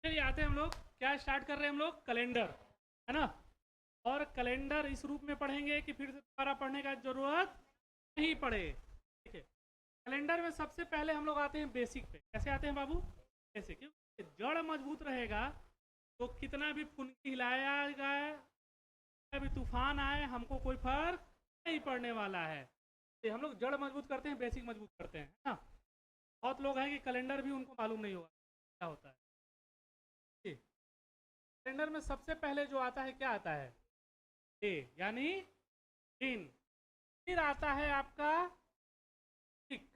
चलिए आते हैं हम लोग, क्या स्टार्ट कर रहे हैं हम लोग, कैलेंडर, है ना। और कैलेंडर इस रूप में पढ़ेंगे कि फिर से दोबारा पढ़ने का जरूरत नहीं पड़े। ठीक है। कैलेंडर में सबसे पहले हम लोग आते हैं बेसिक पे। कैसे आते हैं बाबू? बेसिक। क्योंकि जड़ मजबूत रहेगा तो कितना भी फुनकी हिलाया जाए, अभी तूफान आए, हमको कोई फर्क नहीं पड़ने वाला है। तो हम लोग जड़ मजबूत करते हैं, बेसिक मजबूत करते हैं, है ना। बहुत लोग हैं कि कैलेंडर भी उनको मालूम नहीं होगा क्या होता है। कैलेंडर में सबसे पहले जो आता है, क्या आता है? डे, यानी दिन। फिर आता है आपका वीक,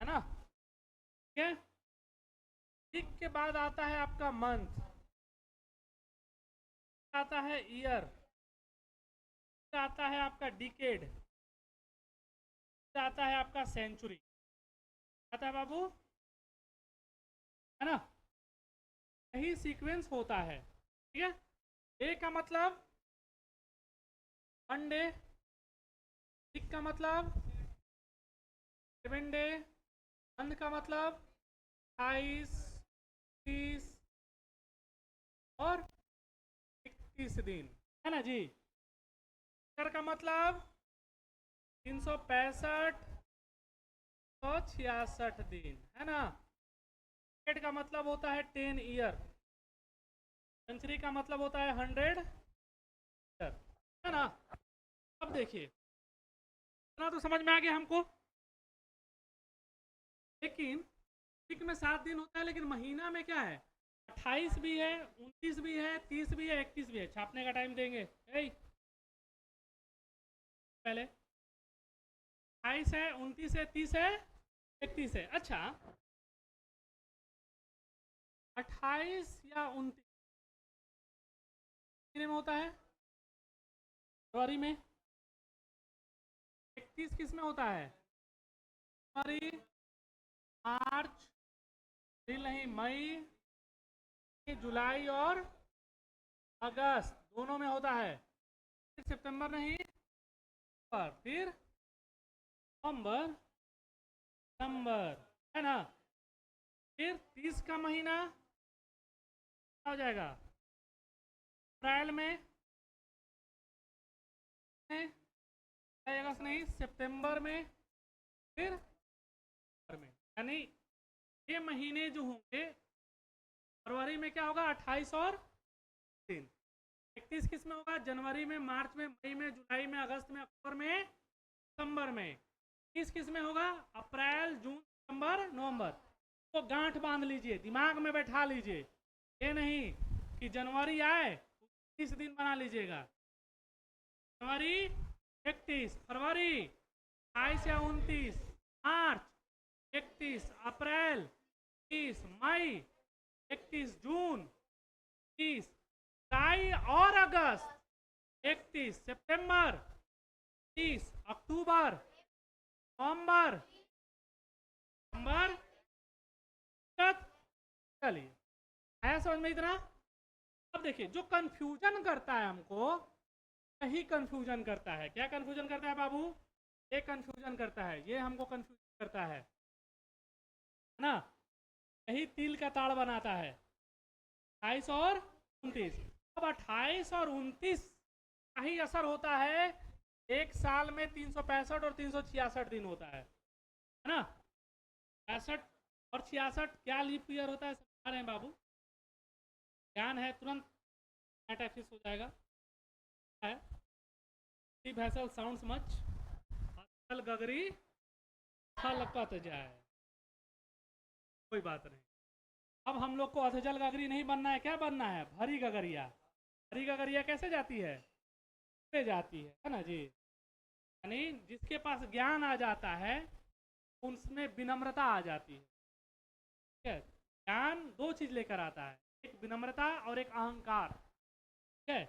है ना। ठीक है। वीक के बाद आता है आपका मंथ, आता है ईयर, फिर आता है आपका डिकेड, फिर आता है आपका सेंचुरी। आता है बाबू, है ना। यही सीक्वेंस होता है। ठीक है। डे का मतलब वन डे, वीक का मतलब 7 डे, मंथ का मतलब 28, 30 और 31 दिन, है ना जी। ईयर का मतलब 365 दिन, है ना। डेकेड का मतलब होता है 10 ईयर। सेंचुरी का मतलब होता है 100 ईयर, है ना। अब देखिए, इतना तो समझ में आ गया हमको। लेकिन वीक में 7 दिन होता है, लेकिन महीना में क्या है? 28 भी है, 29 भी है, 30 भी है, 31 भी है। छापने का टाइम देंगे पहले। 28 है, 29 है, 30 है, 31 है। अच्छा, 28 या 29 में होता है? फरवरी में। 31 किस में होता है? जनवरी, मार्च, अप्रैल नहीं, मई, जुलाई और अगस्त, दोनों में होता है। फिर सितंबर नहीं, पर फिर नवंबर, दिसंबर, है ना। फिर 30 का महीना क्या हो जाएगा? अप्रैल में अगस्त नहीं, सितंबर में, फिर नवंबर में। यानी ये महीने जो होंगे, फरवरी में क्या होगा? 28 और 3। 31 किस में होगा? जनवरी में, मार्च में, मई में, जुलाई में, अगस्त में, अक्टूबर में, दिसंबर में। 30 किस में होगा? अप्रैल, जून, सितंबर, नवंबर। तो गांठ बांध लीजिए, दिमाग में बैठा लीजिए। ये नहीं कि जनवरी आए 30 दिन बना लीजिएगा। जनवरी 31, फरवरी 28 या 29, मार्च 31, अप्रैल 30, मई 31, जून 30, जुलाई और अगस्त 31, सितंबर 30, अक्टूबर, नवंबर, दिसंबर तक। चलिए, आया समझ में इतना? अब देखिए, जो कंफ्यूजन करता है हमको, यही कंफ्यूजन करता है। क्या कंफ्यूजन करता है बाबू? ये कंफ्यूजन करता है, ये हमको कंफ्यूजन करता है ना। यही तिल का ताड़ बनाता है। 28 और 29। अब 28 और 29 का ही असर होता है। एक साल में 365 और 366 दिन होता है ना। 65 और 66, क्या लीप ईयर होता है समझा रहे हैं बाबू? ज्ञान है, तुरंत मेटाफिक्स हो जाएगा। है vessel sounds much, अथल गगरी थलकत जाए। कोई बात नहीं। अब हम लोग को अधजल गगरी नहीं बनना है, क्या बनना है? भरी गगरिया। भरी गगरिया कैसे जाती है? से जाती है ना जी। यानी जिसके पास ज्ञान आ जाता है, उसमें विनम्रता आ जाती है। ठीक है। ज्ञान दो चीज लेकर आता है, एक विनम्रता और एक अहंकार। ठीक है।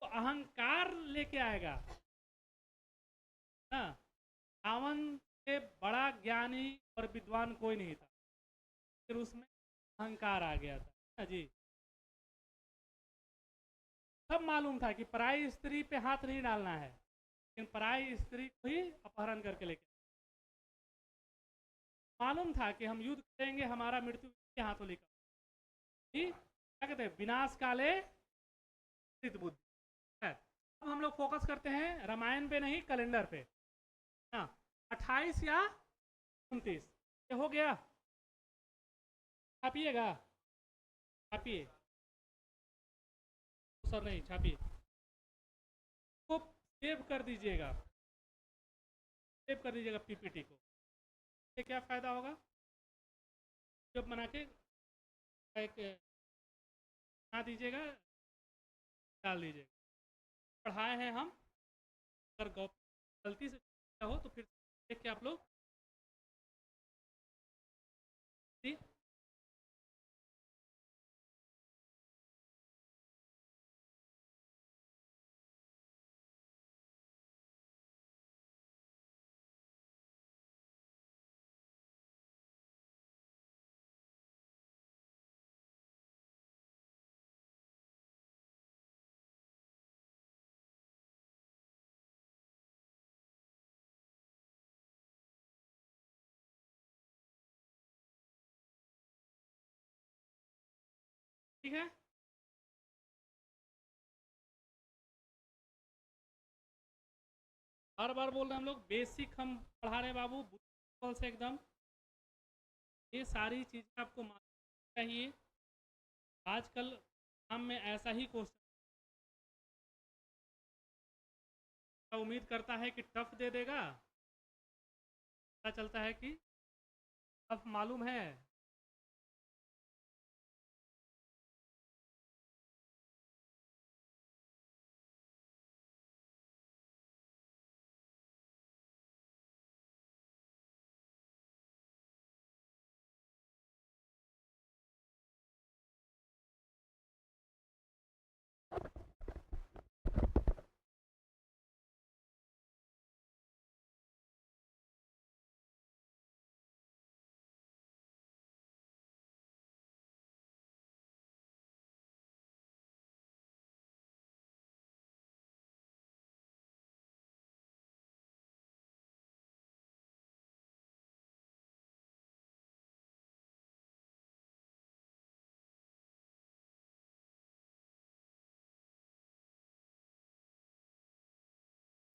तो अहंकार लेके आएगा ना। रावण से बड़ा ज्ञानी और विद्वान कोई नहीं था, फिर उसमें अहंकार आ गया था ना जी। सब मालूम था कि पराई स्त्री पे हाथ नहीं डालना है, लेकिन पराई स्त्री को ही अपहरण करके लेके मालूम था कि हम युद्ध करेंगे, हमारा मृत्यु के हाथों लिखा क्या कहते हैं, विनाश काले स्थित बुद्धि। अब हम लोग फोकस करते हैं रामायण पे नहीं, कैलेंडर पे। हाँ, 28 या 29 ये हो गया। छापिएगा, छापिए सर, नहीं छापिए, को सेव कर दीजिएगा, सेव कर दीजिएगा पीपीटी को। ये क्या फ़ायदा होगा, जब बना के एक बना दीजिएगा, डाल दीजिएगा। पढ़ाए हैं हम, अगर गलती से हो तो फिर देख के आप लोग ठीक है। हर बार बोल रहे हैं हम लोग, बेसिक हम पढ़ा रहे हैं बाबू, बुद्धिबल से एकदम। ये सारी चीज़ें आपको मालूम चाहिए। आजकल हम में ऐसा ही क्वेश्चन उम्मीद करता है कि टफ दे देगा, पता चलता है कि टफ मालूम है।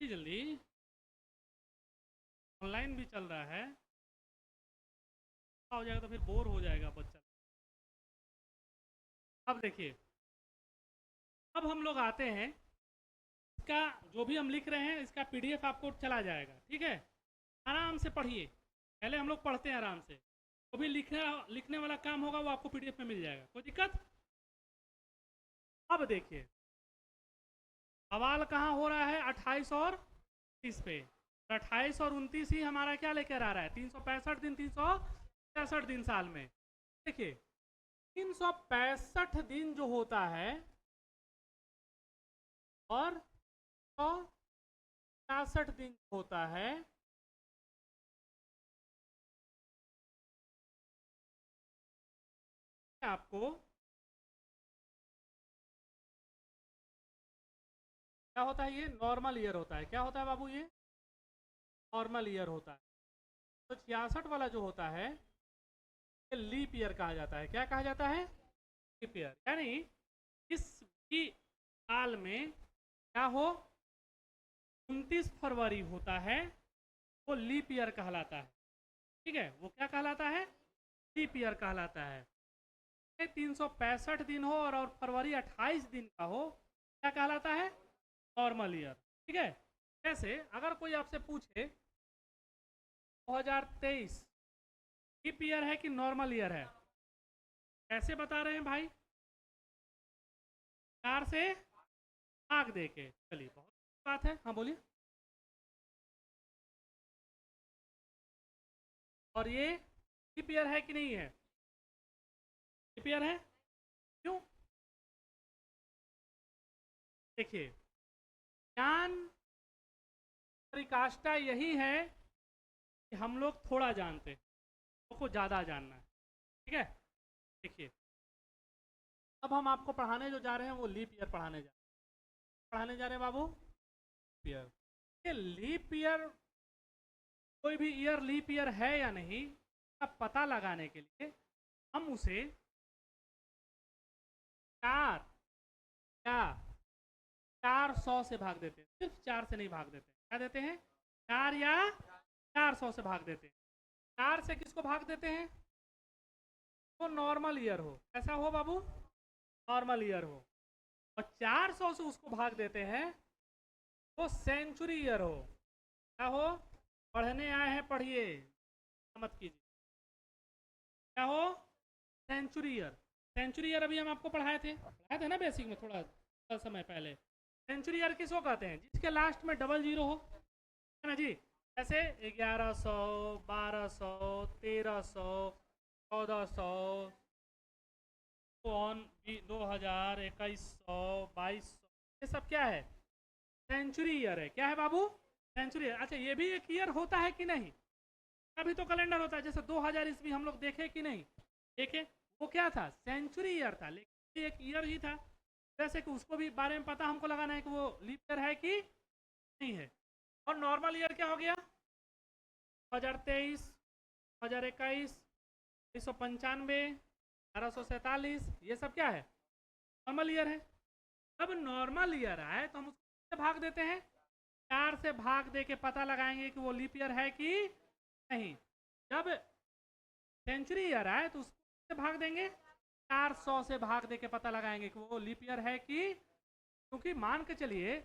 जल्दी ऑनलाइन भी चल रहा है, हो जाएगा तो फिर बोर हो जाएगा बच्चा। अब देखिए, अब हम लोग आते हैं, इसका जो भी हम लिख रहे हैं इसका पीडीएफ आपको चला जाएगा, ठीक है। आराम से पढ़िए, पहले हम लोग पढ़ते हैं आराम से, जो भी लिखने वाला काम होगा वो आपको पीडीएफ में मिल जाएगा, कोई दिक्कत। अब देखिए, सवाल कहाँ हो रहा है, 28 और 30 पे। 28 और 29 ही हमारा क्या लेकर आ रहा है, 365 दिन, 366 दिन साल में। देखिए 365 दिन जो होता है और 166 दिन होता है, आपको क्या होता है, ये नॉर्मल ईयर होता है। क्या होता है बाबू, ये नॉर्मल ईयर होता है। तो 66 वाला जो होता है ये लीप ईयर कहा जाता है। क्या कहा जाता है, लीप ईयर। यानी इस भी साल में क्या हो, 29 फरवरी होता है, वो लीप ईयर कहलाता है, ठीक है। वो क्या कहलाता है, लीप ईयर कहलाता है। 365 दिन हो और फरवरी 28 दिन का हो, क्या कहलाता है, नॉर्मल ईयर, ठीक है। जैसे अगर कोई आपसे पूछे 2023 लीप ईयर है कि नॉर्मल ईयर है, कैसे बता रहे हैं भाई, प्यार से आग दे के। चलिए बहुत बात है, हाँ बोलिए। और ये लीप ईयर है कि नहीं है, लीप ईयर है, क्यों, देखिए ज्ञान परिकाष्ठा यही है कि हम लोग थोड़ा जानते हैं, को ज़्यादा जानना है, ठीक है। देखिए अब हम आपको पढ़ाने जो जा रहे हैं वो लीप ईयर पढ़ाने जा रहे हैं बाबू, ईयर। ये लीप ईयर, कोई भी ईयर लीप ईयर है या नहीं का पता लगाने के लिए हम उसे 4 क्या 400 से भाग देते हैं, सिर्फ 4 से नहीं भाग देते, क्या देते हैं 4 या 400 से भाग देते हैं। 4 से किसको भाग देते हैं, तो नॉर्मल ईयर हो, ऐसा हो बाबू, नॉर्मल ईयर हो, और 400 से उसको भाग देते हैं तो सेंचुरी ईयर हो, क्या हो, पढ़ने आए हैं पढ़िए, मत कीजिए, क्या हो, सेंचुरी ईयर। सेंचुरी ईयर अभी हम आपको पढ़ाए थे ना बेसिक में, थोड़ा समय पहले। सेंचुरी ईयर किसको कहते हैं, जिसके लास्ट में डबल जीरो हो, है ना जी, जैसे 1100, 1200, 1300, 1400, 2000, 2100, 2200, ये सब क्या है, सेंचुरी ईयर है। क्या है बाबू, सेंचुरी ईयर। अच्छा, ये भी एक ईयर होता है कि नहीं, अभी तो कैलेंडर होता है, जैसे 2000 ईस्वी हम लोग देखे कि नहीं देखे, वो क्या था, सेंचुरी ईयर था, लेकिन एक ईयर ही था, जैसे कि उसको भी बारे में पता हमको लगाना है कि वो लीप ईयर है कि नहीं है। और नॉर्मल ईयर क्या हो गया, 2023, 2021, 1995, 1847, ये सब क्या है, नॉर्मल ईयर है। अब नॉर्मल ईयर आए तो हम उसको भाग देते हैं, 4 से भाग दे के पता लगाएंगे कि वो लीप ईयर है कि नहीं। जब सेंचुरी ईयर आए तो उसको भाग देंगे, 400 से भाग दे के पता लगाएंगे कि वो लीप ईयर है कि, क्योंकि मान के चलिए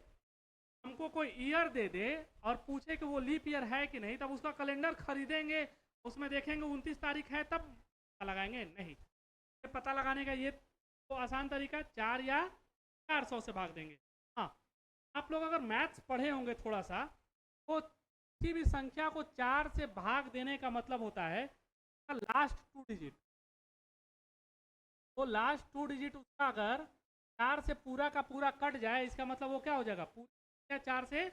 हमको कोई ईयर दे दे और पूछे कि वो लीप ईयर है कि नहीं, तब उसका कैलेंडर खरीदेंगे, उसमें देखेंगे 29 तारीख है, तब पता लगाएंगे नहीं। पता लगाने का ये तो आसान तरीका, 4 या 400 से भाग देंगे। हाँ, आप लोग अगर मैथ्स पढ़े होंगे थोड़ा सा, तो किसी भी संख्या को 4 से भाग देने का मतलब होता है लास्ट 2 डिजिट, वो लास्ट 2 डिजिट उसका अगर 4 से पूरा का पूरा कट जाए, इसका मतलब वो क्या हो जाएगा, पूरा 4 से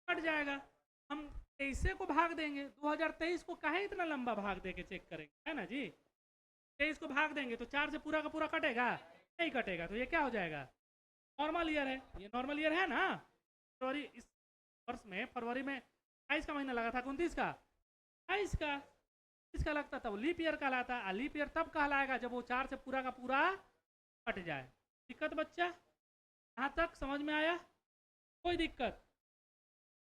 कट जाएगा। हम 23 को भाग देंगे, 2023 को काहे इतना लंबा भाग दे के चेक करेंगे, है ना जी, 23 को भाग देंगे तो 4 से पूरा का पूरा कटेगा, नहीं कटेगा, तो ये क्या हो जाएगा, नॉर्मल ईयर है, ये नॉर्मल ईयर है ना। फरवरी, इस वर्ष में फरवरी में 22 का महीना लगा था, 29 का, 22 का, इसका लगता था वो लीप ईयर कहलाता है। लीप ईयर तब कहलाएगा जब वो 4 से पूरा का पूरा कट जाए। दिक्कत बच्चा, यहाँ तक समझ में आया, कोई दिक्कत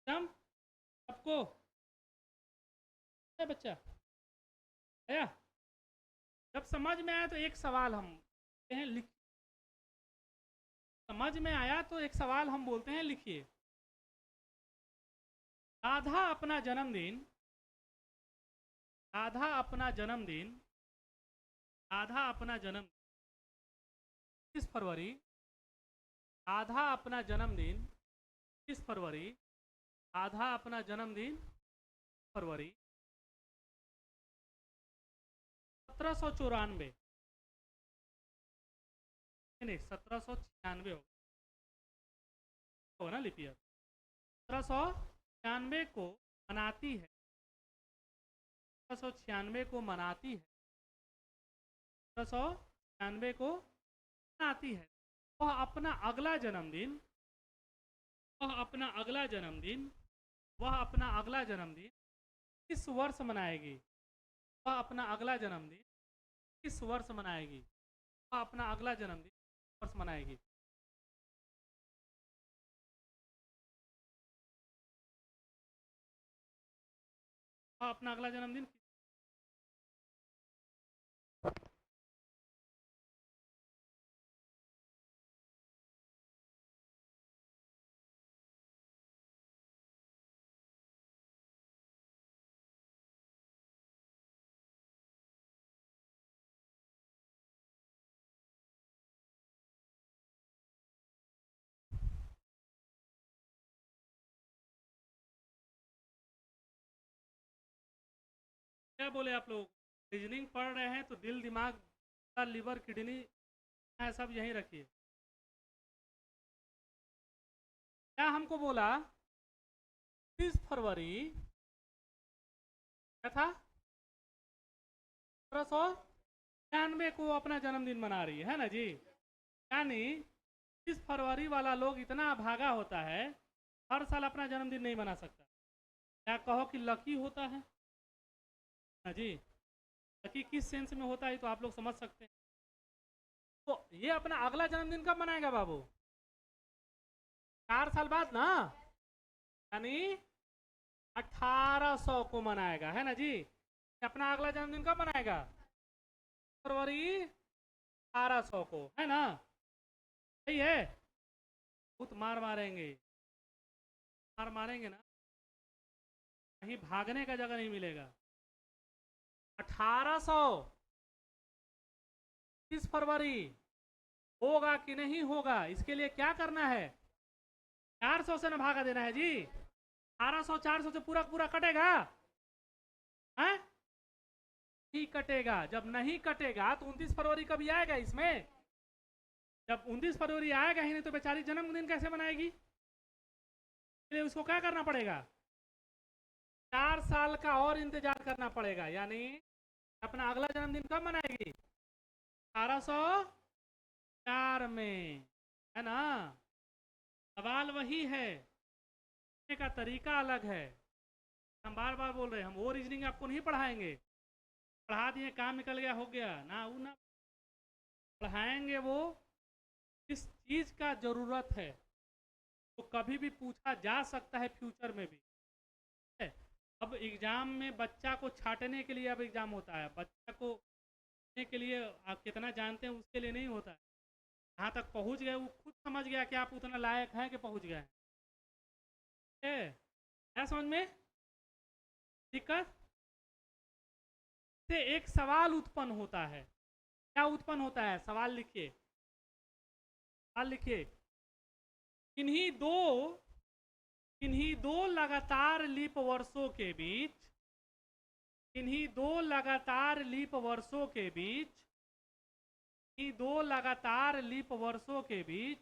एकदम सबको, बच्चा आया, जब समझ में आया तो एक सवाल हम हैं लिख, समझ में आया तो एक सवाल हम बोलते हैं लिखिए। राधा अपना जन्मदिन, राधा अपना जन्मदिन, राधा अपना जन्म 30 फरवरी, राधा अपना जन्मदिन 30 फरवरी, राधा अपना जन्मदिन फरवरी 1794, नहीं 1796 हो ना लीप ईयर, 1796 को मनाती है, 1796 को मनाती है, 1796 को मनाती है। वह अपना अगला जन्मदिन, वह अपना अगला जन्मदिन, वह अपना अगला जन्मदिन किस वर्ष मनाएगी, वह अपना अगला जन्मदिन किस वर्ष मनाएगी, वह अपना अगला जन्मदिन वर्ष मनाएगी। वह अपना अगला जन्मदिन, क्या बोले आप लोग, रीजनिंग पढ़ रहे हैं तो दिल दिमाग लिवर किडनी है सब यहीं रखिए। क्या हमको बोला, 30 फरवरी क्या था, 1796 को अपना जन्मदिन मना रही है ना जी, यानी 30 फरवरी वाला लोग इतना भागा होता है, हर साल अपना जन्मदिन नहीं मना सकता। क्या कहो कि लकी होता है ना जी, लकी किस सेंस में होता है तो आप लोग समझ सकते हैं। तो ये अपना अगला जन्मदिन कब मनाएगा बाबू? 4 साल बाद ना, यानी 1800 को मनाएगा, है ना जी। अपना अगला जन्मदिन कब मनाएगा? फरवरी 1800 को, है ना। सही है। बहुत मार मारेंगे, मार मारेंगे ना, कहीं भागने का जगह नहीं मिलेगा। 1800 30 फरवरी होगा कि नहीं होगा, इसके लिए क्या करना है? 400 से ना भागा देना है जी। 1800 400 से पूरा पूरा कटेगा है? नहीं कटेगा। जब नहीं कटेगा तो 29 फरवरी कभी आएगा इसमें? जब 29 फरवरी आएगा ही नहीं तो बेचारी जन्मदिन कैसे मनाएगी? इसलिए उसको क्या करना पड़ेगा? 4 साल का और इंतजार करना पड़ेगा। यानी अपना अगला जन्मदिन कब मनाएगी? 1804 में, है ना। सवाल वही है, का तरीका अलग है। हम बार बार बोल रहे हैं, हम वो रीजनिंग आपको नहीं पढ़ाएंगे। पढ़ा दिए, काम निकल गया, हो गया ना। वो ना पढ़ाएंगे, वो किस चीज़ का ज़रूरत है तो कभी भी पूछा जा सकता है फ्यूचर में भी है। अब एग्ज़ाम में बच्चा को छांटने के लिए अब एग्ज़ाम होता है, बच्चा को के लिए आप कितना जानते हैं उसके लिए नहीं होता है। जहाँ तक पहुँच गए वो खुद समझ गया कि आप उतना लायक हैं कि पहुँच गए हैं। है समझ में दिक्कत? से एक सवाल उत्पन्न होता है। क्या उत्पन्न होता है? सवाल लिखिए, सवाल लिखिए। इन्हीं दो लगातार लीप वर्षों के बीच, इन्हीं दो लगातार लीप वर्षों के बीच, इन्हीं दो लगातार लीप वर्षों के बीच,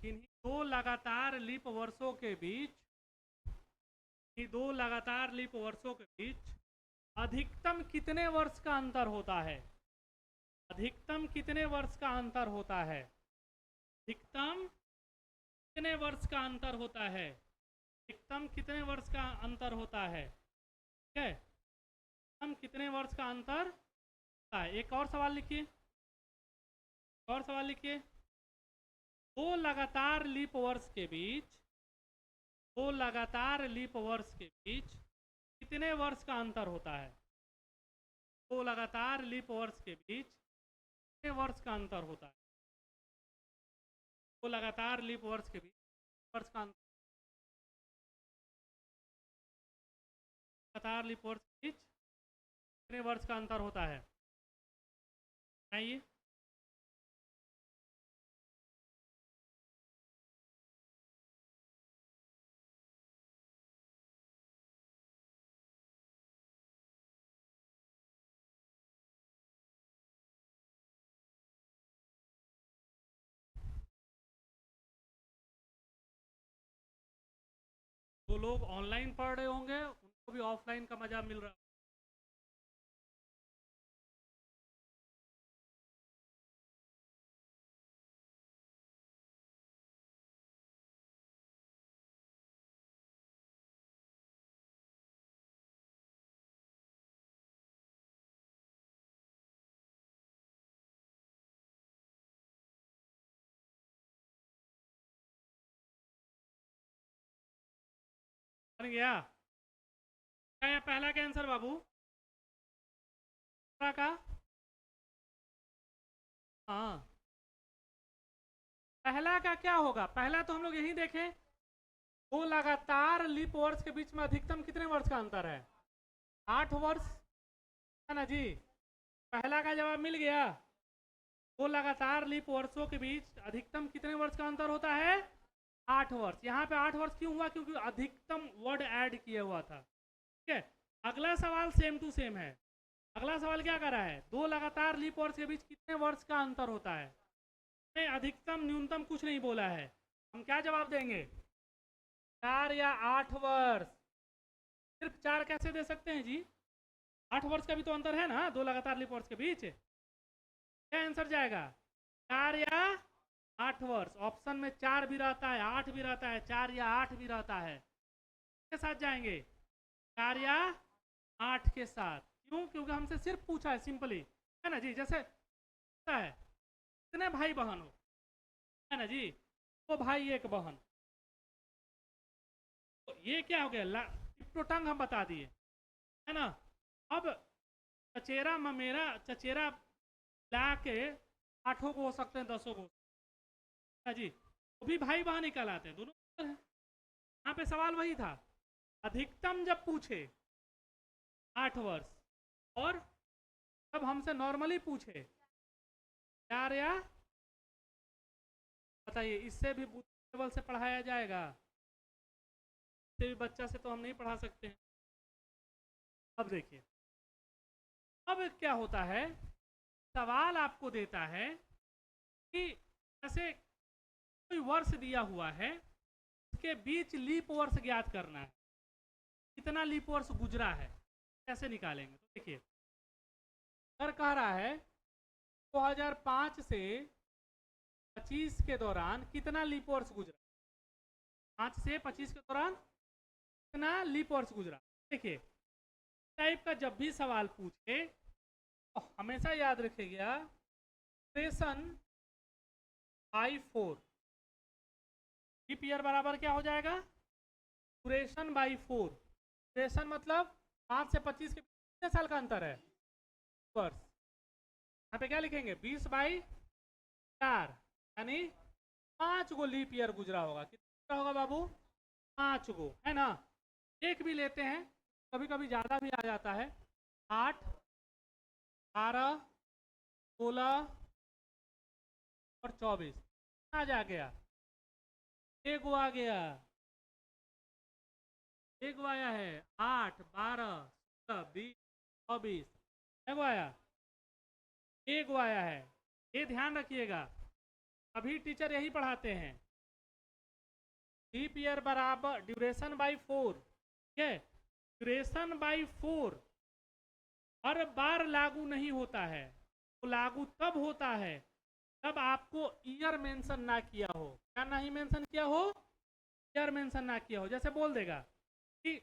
इन्हीं दो लगातार लीप वर्षों के बीच, इन्हीं दो लगातार लीप वर्षों के बीच अधिकतम कितने वर्ष का अंतर होता है? अधिकतम कितने वर्ष का अंतर होता है? अधिकतम कितने वर्ष का अंतर होता है? अधिकतम कितने वर्ष का अंतर होता है? ठीक है, हम कितने वर्ष का अंतर होता है? एक और सवाल लिखिए, और सवाल लिखिए। दो लगातार लीप वर्ष के बीच, दो लगातार लीप वर्ष के बीच कितने वर्ष का अंतर होता है? दो लगातार लीप वर्ष के बीच कितने वर्ष का अंतर होता है? दो लगातार लीप वर्ष के बीच वर्ष का अंतर, लगातार लीप वर्ष के बीच कितने वर्ष का अंतर होता है? आइए, जो लोग ऑनलाइन पढ़ रहे होंगे उनको भी ऑफलाइन का मजा मिल रहा बन गया। क्या है पहला का आंसर बाबू? पहला का, हाँ, पहला का क्या होगा? पहला तो हम लोग यही देखें, दो लगातार लीप वर्ष के बीच में अधिकतम कितने वर्ष का अंतर है? 8 वर्ष, है ना जी। पहला का जवाब मिल गया। दो लगातार लीप वर्षों के बीच अधिकतम कितने वर्ष का अंतर होता है? 8 वर्ष। यहाँ पे 8 वर्ष क्यों हुआ? क्योंकि अधिकतम वर्ड ऐड किया हुआ था। ठीक है, अगला सवाल सेम टू सेम है। अगला सवाल क्या कर रहा है? दो लगातार लीप वर्ष के बीच कितने वर्ष का अंतर होता है? अधिकतम न्यूनतम कुछ नहीं बोला है। हम क्या जवाब देंगे? 4 या 8 वर्ष। सिर्फ 4 कैसे दे सकते हैं जी? 8 वर्ष का भी तो अंतर है ना दो लगातार लीप वर्ष के बीच। क्या आंसर जाएगा? 4 या 8 वर्ष। ऑप्शन में 4 भी रहता है, 8 भी रहता है, 4 या 8 भी रहता है। के साथ जाएंगे 4 या 8 के साथ। क्यों? क्योंकि हमसे सिर्फ पूछा है सिंपली, है ना जी। जैसे है कितने भाई बहन हो, है ना जी, 2 भाई 1 बहन। तो ये क्या हो गया, टिप्टोटंग हम बता दिए, है ना। अब चचेरा ममेरा चचेरा ला के 8 को हो सकते हैं, 10 को, है जी, वो भी भाई बहन ही कहलाते हैं, दोनों हैं। यहाँ पे सवाल वही था, अधिकतम जब पूछे 8 वर्ष, और जब हमसे नॉर्मली पूछे 4 या, बताइए, इससे भी बुद्ध लेवल से पढ़ाया जाएगा, इससे भी बच्चा से तो हम नहीं पढ़ा सकते हैं। अब देखिए, अब क्या होता है, सवाल आपको देता है कि जैसे कोई वर्ष दिया हुआ है, उसके बीच लीप वर्ष ज्ञात करना है, कितना लीप वर्ष गुजरा है, कैसे निकालेंगे। तो देखिए, सर कह रहा है 2005 से 25 के दौरान कितना लीप वर्ष गुजरा, 5 से 25 के दौरान कितना लीप वर्ष गुजरा। देखिए, टाइप का जब भी सवाल पूछे तो हमेशा याद रखिएगा, ड्यूरेशन बाई 4, लीप ईयर बराबर क्या हो जाएगा, ड्यूरेशन बाई 4। ड्यूरेशन मतलब 5 से 25 के कितने साल का अंतर है, वर्ष। यहाँ पे क्या लिखेंगे, 20/4, यानी 5 गो लीप ईयर गुजरा होगा। कितना होगा बाबू, 5 गो, है ना। एक भी लेते हैं, कभी कभी ज़्यादा भी आ जाता है, 8, 12, 16 और 24 आ जा गया, एक आ गया, एक आया है, 8, 12, 16, 20, 24, एक आया, एक आया है। ये ध्यान रखिएगा, अभी टीचर यही पढ़ाते हैं, लीप ईयर बराबर ड्यूरेशन बाई 4, ठीक है। ड्यूरेशन बाई 4 हर बार लागू नहीं होता है, तो लागू तब होता है जब आपको ईयर मेंशन ना किया हो। क्या नहीं मेंशन किया हो, ईयर मेंशन ना किया हो। जैसे बोल देगा कि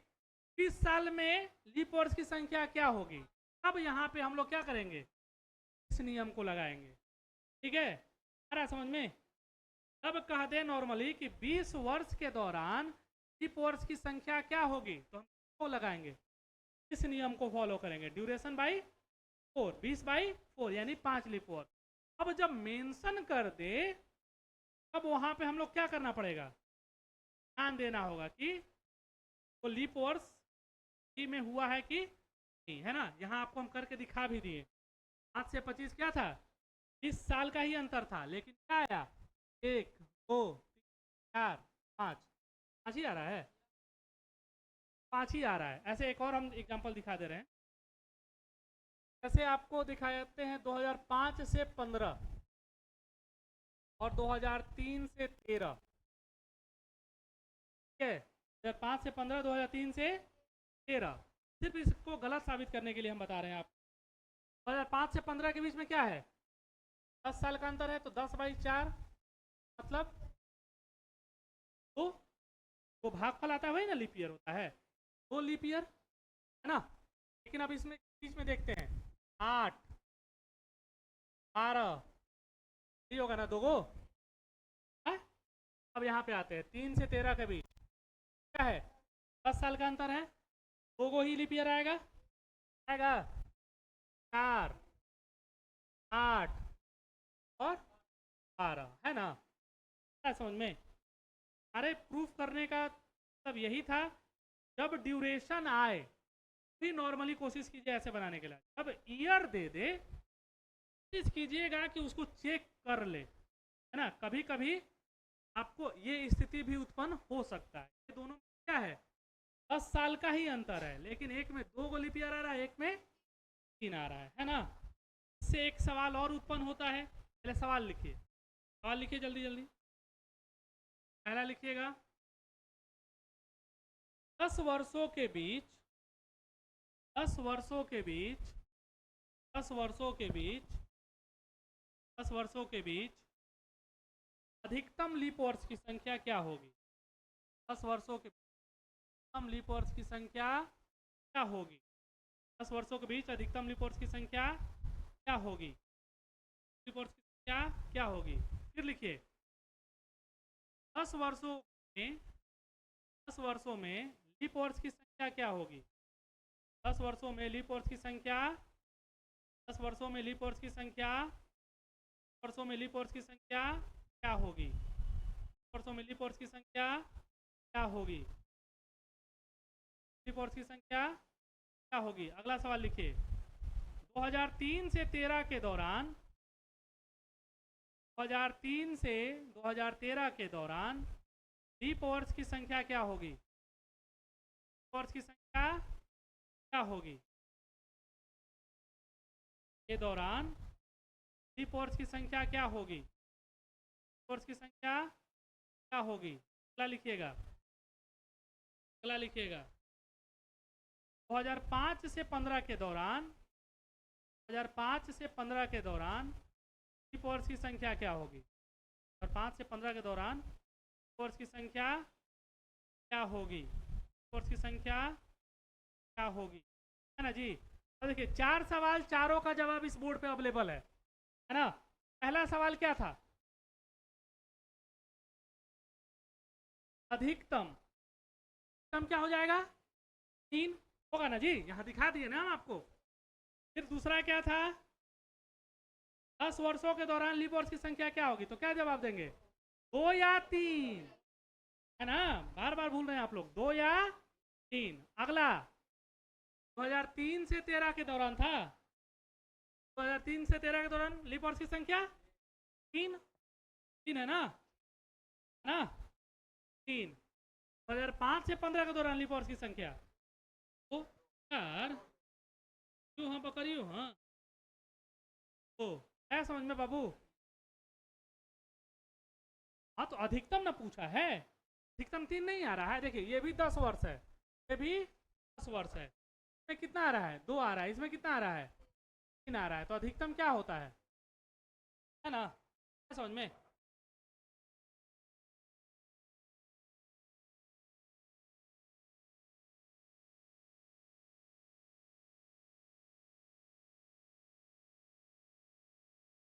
30 साल में लीप वर्ष की संख्या क्या होगी, अब यहाँ पे हम लोग क्या करेंगे, इस नियम को लगाएंगे, ठीक है, आ रहा समझ में। तब कह दे नॉर्मली कि 20 वर्ष के दौरान लीप वर्ष की संख्या क्या होगी, तो हम को लगाएंगे, इस नियम को फॉलो करेंगे, ड्यूरेशन बाई 4, 20/4 यानी 5 लीप वर्ष। अब जब मेंशन कर दे, तब वहां पे हम लोग क्या करना पड़ेगा, ध्यान देना होगा कि वो लीप वर्ष में हुआ है कि नहीं, है ना। यहाँ आपको हम करके दिखा भी दिए, 5 से 25 क्या था, 20 साल का ही अंतर था, लेकिन क्या आया, 1, 2, 3, 4, 5, 5 ही आ रहा है, 5 ही आ रहा है। ऐसे एक और हम एग्जांपल दिखा दे रहे हैं, जैसे आपको दिखाते हैं 2005 से 15 और 2003 से 13, ठीक है, 2005 से 15, 2003 से 13। सिर्फ इसको गलत साबित करने के लिए हम बता रहे हैं आप। 2005 से 15 के बीच में क्या है, 10 साल का अंतर है, तो 10/4 मतलब वो भागफल आता है, वही ना लीप ईयर होता है, 2 लीप ईयर, है ना। लेकिन अब इसमें बीच में देखते हैं, 8, 12 ये होगा ना, 2 गो है? अब यहाँ पे आते हैं 3 से 13 के बीच क्या है, 10 साल का अंतर है, 2 गो ही लीप ईयर आएगा, 4, 8 और 12, है ना। क्या समझ में, अरे प्रूफ करने का मतलब यही था, जब ड्यूरेशन आए भी नॉर्मली कोशिश कीजिए ऐसे बनाने के लिए, अब ईयर दे दे कोशिश कीजिएगा कि उसको चेक कर ले, है ना। कभी कभी आपको ये स्थिति भी उत्पन्न हो सकता है, ये दोनों में क्या है, 10 साल का ही अंतर है, लेकिन एक में 2 गो लीप ईयर आ रहा है, एक में 3 आ रहा है ना। इससे एक सवाल और उत्पन्न होता है, पहले सवाल लिखिए, सवाल लिखिए जल्दी जल्दी। पहला लिखिएगा, 10 वर्षों के बीच 10 वर्षों के बीच 10 वर्षों के बीच 10 वर्षों के बीच अधिकतम लीप वर्ष की संख्या क्या होगी। 10 वर्षों के अधिकतम लीप वर्ष की संख्या क्या होगी, 10 वर्षों के बीच अधिकतम लीप वर्ष की संख्या क्या होगी, लीप वर्ष की संख्या क्या होगी? फिर लिखिए 10 वर्षों में 10 वर्षों में लीप वर्ष की संख्या क्या होगी? 10 वर्षों में लीप वर्ष की संख्या 10 वर्षों में लीप वर्ष की संख्या वर्षों में लीप वर्ष की संख्या क्या होगी? वर्षों में लीप वर्ष की संख्या क्या होगी? लीप वर्ष की संख्या क्या होगी? अगला सवाल लिखिए 2003 से 13 के दौरान 2003 से 2013 के दौरान लीप वर्ष की संख्या क्या होगी? वर्ष की संख्या क्या होगी? के दौरान लीप वर्ष की संख्या क्या होगी? वर्ष की संख्या क्या होगी? अगला लिखिएगा 2005 से 15 के दौरान 2005 से 15 के दौरान लीप वर्ष की संख्या क्या होगी? 2005 से 15 के दौरान वर्ष की संख्या क्या होगी? वर्ष की संख्या क्या होगी? है ना जी? तो देखिए 4 सवाल, चारों का जवाब इस बोर्ड पे अवेलेबल है ना? पहला सवाल क्या था? अधिकतम क्या हो जाएगा? 3 होगा ना जी? यहां दिखा दिए ना हम आपको। फिर दूसरा क्या था? 10 वर्षों के दौरान लीप वर्ष की संख्या क्या होगी? तो क्या जवाब देंगे? 2 या 3, है ना? बार बार भूल रहे हैं आप लोग, 2 या 3। अगला 2003 से 13 के दौरान था, 2003 से 13 के दौरान लीप वर्ष की संख्या 3 है ना? 3। 2005 से 15 के दौरान लीप वर्ष की संख्या तो 4। क्यों हाँ पकड़ियो हाँ तो है समझ में बाबू? हाँ तो अधिकतम ना पूछा है, अधिकतम 3 नहीं आ रहा है। देखिए ये भी 10 वर्ष है, ये भी 10 वर्ष है। इसमें कितना आ रहा है? 2 आ रहा है। इसमें कितना आ रहा है? 3 आ रहा है। तो अधिकतम क्या होता है ना? समझ में?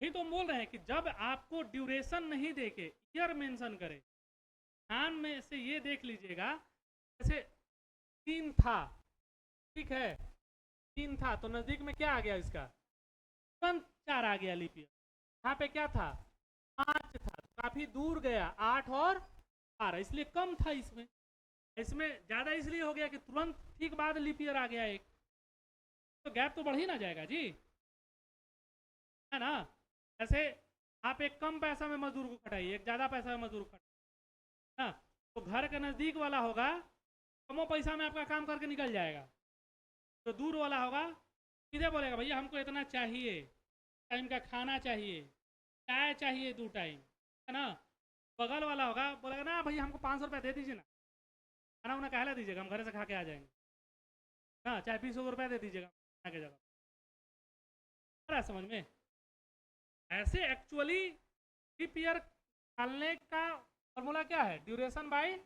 ही तो हम बोल रहे हैं कि जब आपको ड्यूरेशन नहीं देके ईयर मेंशन करे, ध्यान में से ये देख लीजिएगा, जैसे 3 था, ठीक है, 3 था तो नजदीक में क्या आ गया इसका? तुरंत 4 आ गया लीप ईयर। यहाँ पे क्या था? 5 था, काफी दूर गया 8 और 12, इसलिए कम था इसमें। इसमें ज्यादा इसलिए हो गया कि तुरंत ठीक बाद लीप ईयर आ गया एक, तो गैप तो बढ़ ही ना जाएगा जी, है ना? ऐसे आप एक कम पैसा में मजदूर को खटाइए, एक ज्यादा पैसा में मजदूर को खटाइए ना, तो घर के नजदीक वाला होगा कमो पैसा में आपका काम करके निकल जाएगा। तो दूर वाला होगा सीधे बोलेगा भैया हमको इतना चाहिए, टाइम का खाना चाहिए, चाय चाहिए 2 टाइम, है ना? बगल वाला होगा बोलेगा ना भैया हमको 500 रुपये दे दीजिए ना, खाना उन्हें कहला दीजिएगा, हम घर से खा के आ जाएंगे ना, चाहे 20 रुपये दे दीजिएगा के जगह। समझ में? ऐसे एक्चुअली लीप ईयर निकालने का फॉर्मूला क्या है? ड्यूरेशन बाय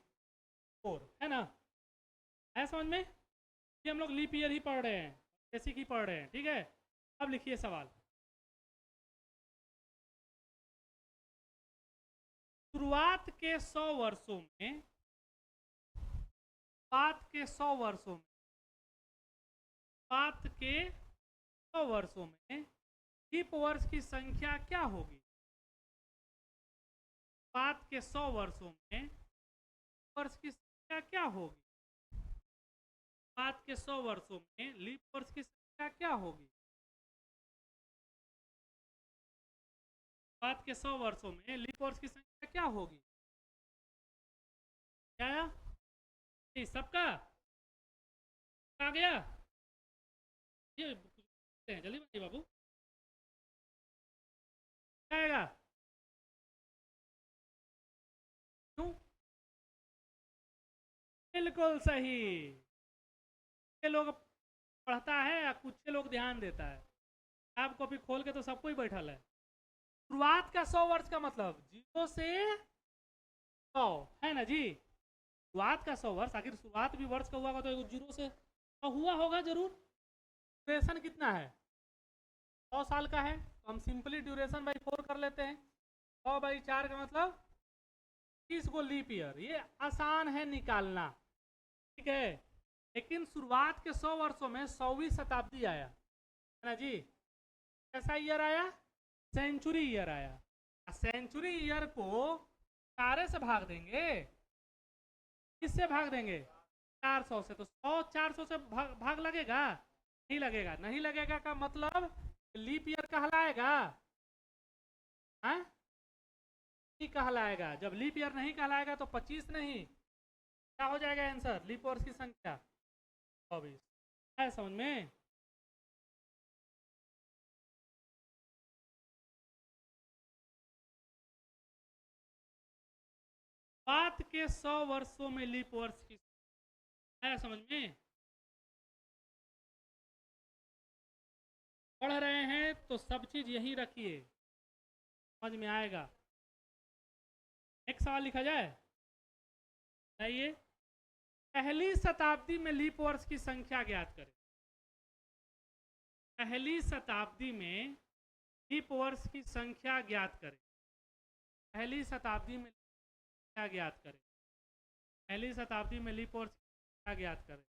4, है ना? है समझ में? कि हम लोग लीप ईयर ही पढ़ रहे हैं, बेसिक ही पढ़ रहे हैं, ठीक है? अब लिखिए सवाल। शुरुआत के 100 वर्षों में, शुरुआत के 100 वर्षों में, शुरुआत के 100 वर्षों में लीप वर्ष की संख्या क्या होगी? शुरुआत के 100 वर्षों में वर्ष की संख्या क्या होगी? शुरुआत के 100 वर्षों में लीप वर्ष की संख्या क्या होगी? शुरुआत के 100 वर्षों में लीप वर्ष की संख्या क्या होगी? क्या आया? सबका आ गया? ये जल्दी बताइए बाबू, क्या आएगा? क्यों? बिल्कुल सही। ये लोग पढ़ता है या कुछ लोग ध्यान देता है? आप कॉपी खोल के तो सबको ही बैठल है। शुरुआत का 100 वर्ष का मतलब 0 से 100, है ना जी? शुरुआत का 100 वर्ष, आखिर शुरुआत भी वर्ष का हुआ होगा तो 0 से हुआ होगा जरूर। ड्यूरेशन कितना है? 100 साल का है तो हम सिंपली ड्यूरेशन बाई 4 कर लेते हैं। 100/4 का मतलब 30 को लीप ईयर, ये आसान है निकालना, ठीक है। लेकिन शुरुआत के 100 वर्षों में 100वीं शताब्दी आया है ना जी। कैसा ईयर आया? सेंचुरी ईयर आया। सेंचुरी ईयर को 4 से भाग देंगे, किससे भाग देंगे? 400 से। तो 100 400 से भाग लगेगा? नहीं लगेगा। नहीं लगेगा का मतलब लीप ईयर कहलाएगा? हाँ, नहीं कहलाएगा। जब लीप ईयर नहीं कहलाएगा तो 25 नहीं, क्या हो जाएगा आंसर? लीप ईयर्स की संख्या 24 है। समझ में? बात के 100 वर्षों में लीप वर्ष की है। समझ में? पढ़ रहे हैं तो सब चीज यहीं रखिए, समझ में आएगा। एक सवाल लिखा जाए, बताइए। पहली शताब्दी में लीप वर्ष की संख्या ज्ञात करें। पहली शताब्दी में लीप वर्ष की संख्या ज्ञात करें। पहली शताब्दी में क्या ज्ञात करें? पहली शताब्दी में लीप वर्ष की क्या ज्ञात करें?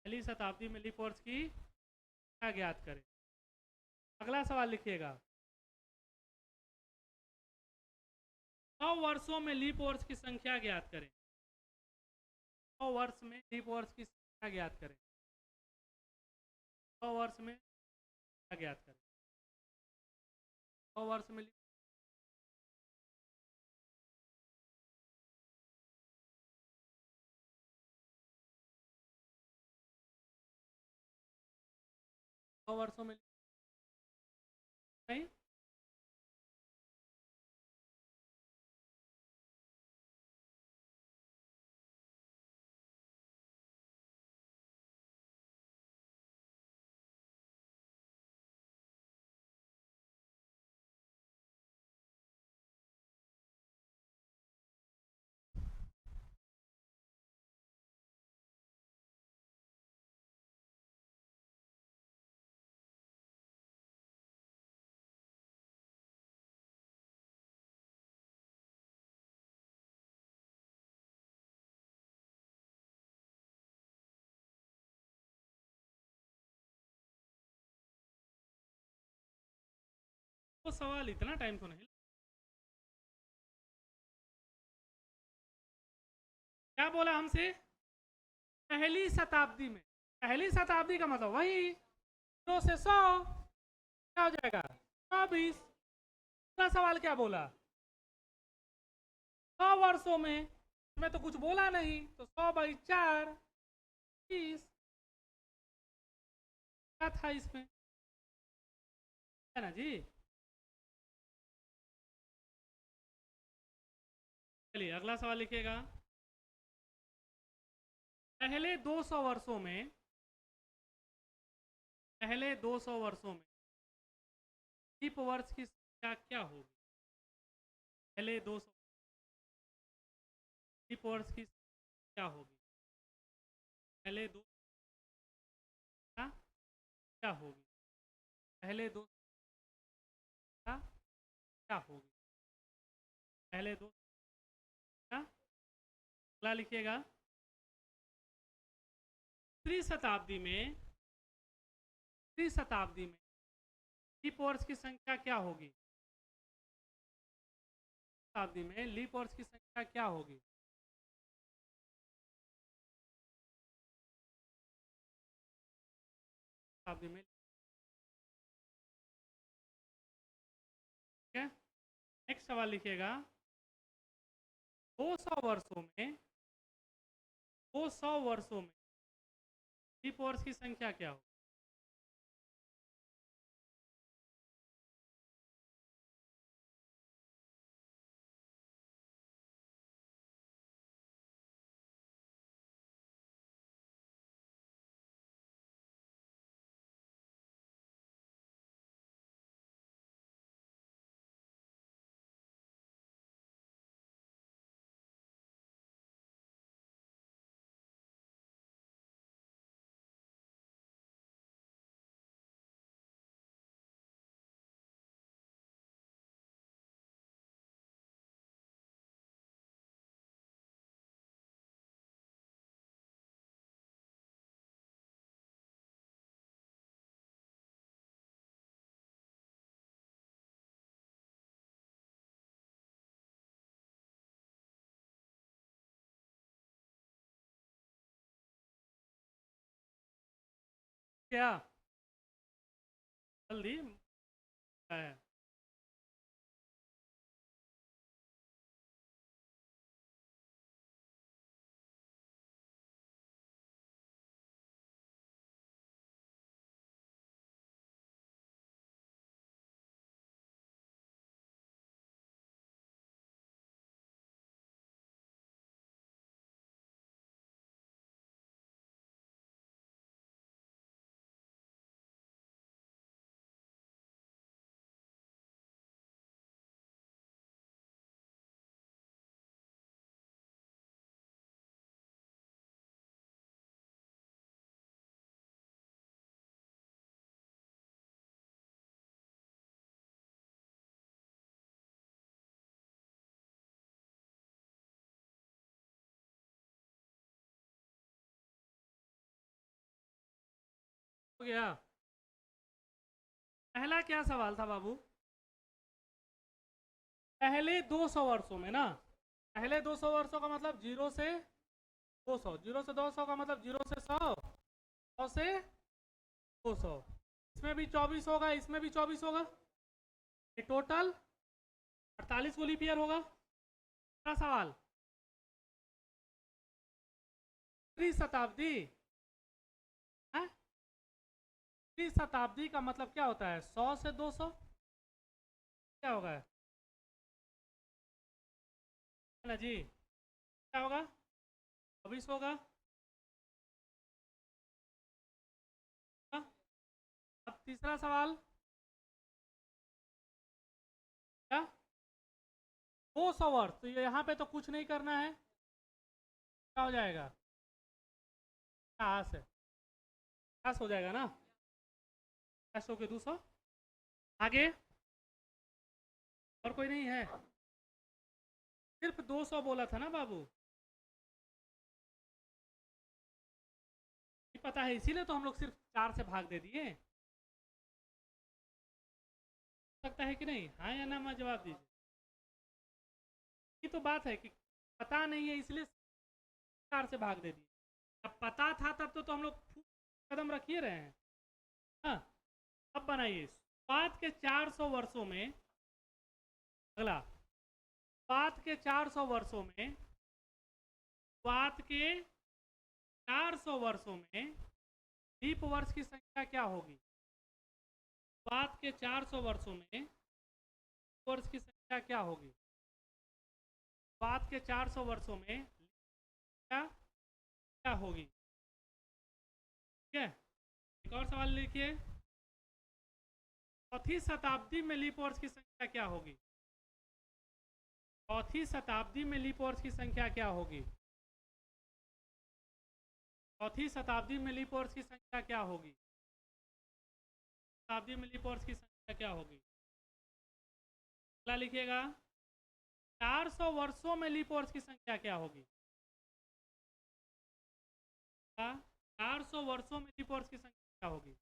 पहली शताब्दी में लीप वर्ष की क्या ज्ञात करें? अगला सवाल लिखिएगा। 100 वर्षों में लीप वर्ष की संख्या ज्ञात करें। 100 वर्ष में लीप वर्ष की संख्या ज्ञात करें। 100 वर्ष में क्या ज्ञात करें? 100 वर्ष में 100 वर्षों में नहीं। वो सवाल इतना टाइम तो नहीं। क्या बोला हमसे? पहली शताब्दी में। पहली शताब्दी का मतलब वही 0 से 100, क्या हो जाएगा? 24। दूसरा सवाल क्या बोला? 100 वर्षों में। मैं तो कुछ बोला नहीं, तो 100/4 30 क्या था इसमें, है ना जी। चलिए अगला सवाल लिखिएगा। पहले 200 वर्षों में, पहले 200 वर्षों में लीप वर्ष की संख्या क्या होगी? पहले 200 लीप वर्ष की संख्या क्या होगी? पहले दो क्या क्या होगी? पहले दो क्या क्या होगी? पहले दो क्या? अगला लिखिएगा। त्रि शताब्दी में लीप वर्ष की संख्या क्या होगी? शताब्दी में लीप वर्ष की संख्या क्या होगी? शताब्दी में, ठीक है। नेक्स्ट सवाल लिखिएगा। 200 वर्षों में, 200 वर्षों में लीप वर्ष की संख्या क्या होगी? क्या जल्दी है। हो गया। पहला क्या सवाल था बाबू? पहले 200 वर्षों में ना, पहले 200 वर्षों का मतलब 0 से 200, 0 से 200 का मतलब 0 से 100, 100 से 200। इसमें भी 24 होगा, इसमें भी 24 होगा, ये टोटल 48 को लीप ईयर होगा। अगला सवाल, त्रिशताब्दी, त्रिशताब्दी का मतलब क्या होता है? 100 से 200 क्या होगा? है ना जी, क्या होगा? 24 होगा। हाँ? अब तीसरा सवाल क्या? 200 वर्ष, तो ये यहाँ पे तो कुछ नहीं करना है, क्या हो जाएगा? 50 है, 50 हो जाएगा ना, 50 के 200। आगे और कोई नहीं है? सिर्फ 200 बोला था ना बाबू, नहीं पता है इसीलिए तो हम लोग सिर्फ 4 से भाग दे दिए। लगता है कि नहीं? हाँ या ना में जवाब दीजिए। ये तो बात है कि पता नहीं है इसलिए 4 से भाग दे दिए। अब पता था तब तो हम लोग कदम रख ही रहे हैं। हाँ, अब बनाइए। शुरुआत के 400 वर्षों में, अगला, शुरुआत के 400 वर्षों में, शुरुआत के 400 वर्षों में लीप वर्ष की संख्या क्या होगी? शुरुआत के 400 वर्षों में वर्ष की संख्या क्या होगी? शुरुआत के 400 वर्षों में क्या क्या होगी? ठीक है, एक और सवाल लिखिए। चौथी शताब्दी में लीप वर्ष की संख्या क्या होगी? चौथी शताब्दी में लीप वर्ष की संख्या क्या होगी? चौथी शताब्दी में लीप वर्ष की संख्या क्या होगी? शताब्दी में लीप वर्ष की संख्या क्या होगी? अगला लिखिएगा, 400 वर्षों में लीप वर्ष की संख्या क्या होगी? 400 वर्षों में लीप वर्ष की संख्या क्या होगी?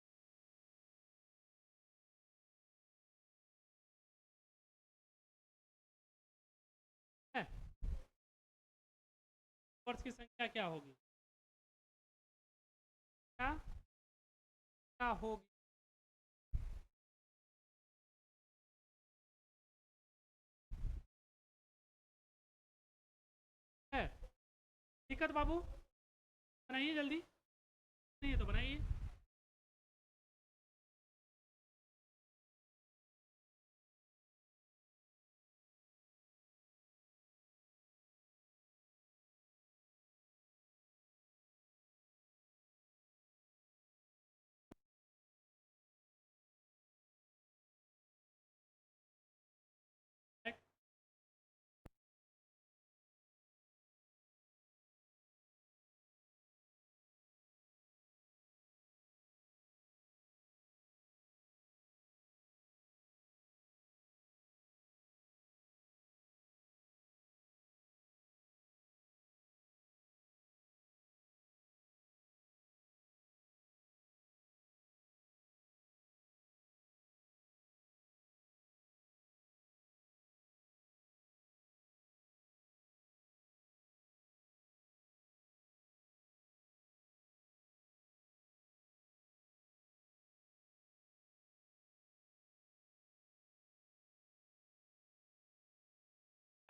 है? वर्ष की संख्या क्या होगी? क्या क्या होगी? है दिक्कत बाबू? बनाइए जल्दी, नहीं है तो बनाइए।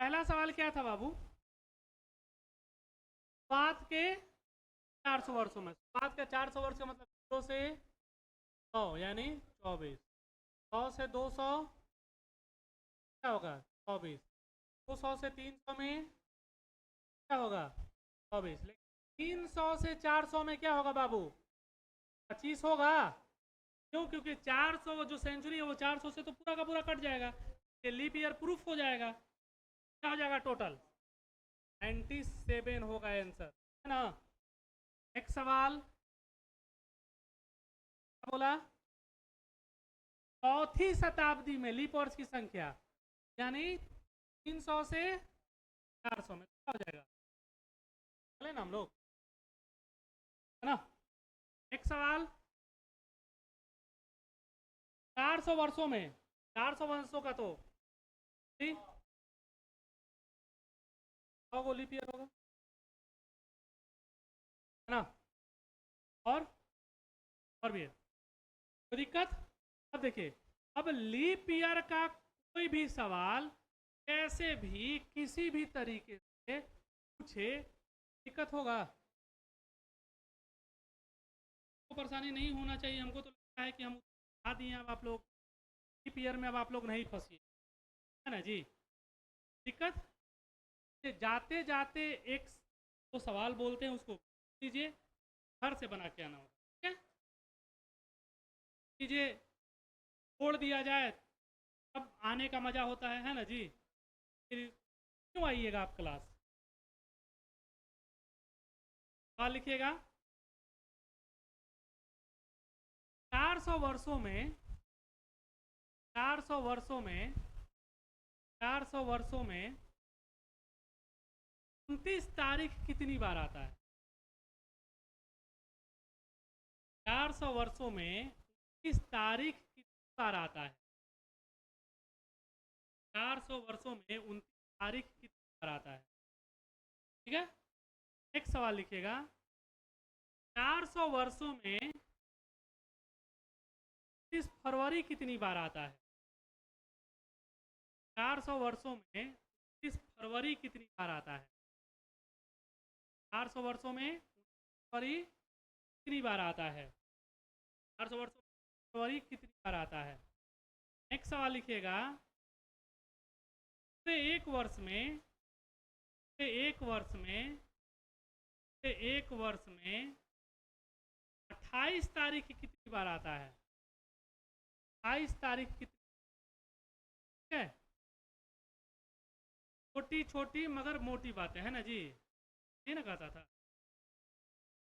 पहला सवाल क्या था बाबू? शुरुआत के 400 वर्षों में, शुरुआत के 400 वर्ष का मतलब 0 से 100 यानी 24, 100 से 200 क्या होगा? 24, 200 से 300 में क्या होगा? 24। लेकिन 300 से 400 में क्या होगा बाबू? 25 होगा। क्यों? क्योंकि 400 जो सेंचुरी है वो 400 से तो पूरा का पूरा कट जाएगा, ये लीप ईयर प्रूफ हो जाएगा। क्या हो जाएगा टोटल? 97 होगा आंसर, है ना? नेक्स्ट सवाल क्या बोला? चौथी शताब्दी में लीप वर्ष की संख्या यानी 300 से 400 में क्या हो जाएगा? चले ना हम लोग, है ना? नेक्स्ट सवाल, 400 वर्षों में, 400 वर्षों का तो होगा लीप ईयर होगा, है ना? और भी है कोई दिक्कत? अब देखिए, अब लीप ईयर का कोई भी सवाल कैसे भी किसी भी तरीके से पूछे, दिक्कत होगा? तो परेशानी नहीं होना चाहिए। हमको तो लगता है कि हम बता दिए, अब आप लोग लीप ईयर में अब आप लोग नहीं फंसिए, है ना जी? दिक्कत? जाते जाते एक तो सवाल बोलते हैं उसको लीजिए, घर से बना के आना होगा, ठीक है? लीजिए, छोड़ दिया जाए तब आने का मज़ा होता है ना जी? फिर क्यों आइएगा आप क्लास? सवाल लिखिएगा। 400 वर्षों में, 400 वर्षों में, 400 वर्षों में 29 तारीख कितनी बार आता है? 400 वर्षों में 29 तारीख कितनी बार आता है? 400 वर्षों में 29 तारीख कितनी बार आता है? ठीक है, एक सवाल लिखिएगा। 400 वर्षों में 29 फरवरी कितनी बार आता है? 400 वर्षों में 29 फरवरी कितनी बार आता है? 400 वर्षों में फरवरी कितनी बार आता है? 400 वर्षों में फरवरी कितनी बार आता है? नेक्स्ट सवाल लिखिएगा। एक वर्ष में, एक वर्ष में, एक वर्ष में 28 तारीख कितनी बार आता है? 28 तारीख कितनी? ठीक है, छोटी छोटी मगर मोटी बातें, है ना जी? ये ना कहता था,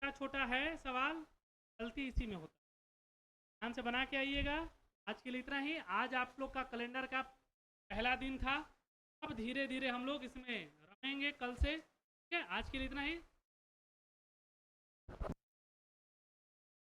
क्या छोटा है सवाल, गलती इसी में होता है। ध्यान से बना के आइएगा। आज के लिए इतना ही। आज आप लोग का कैलेंडर का पहला दिन था, अब धीरे धीरे हम लोग इसमें रमेंगे कल से। ठीक है, आज के लिए इतना ही।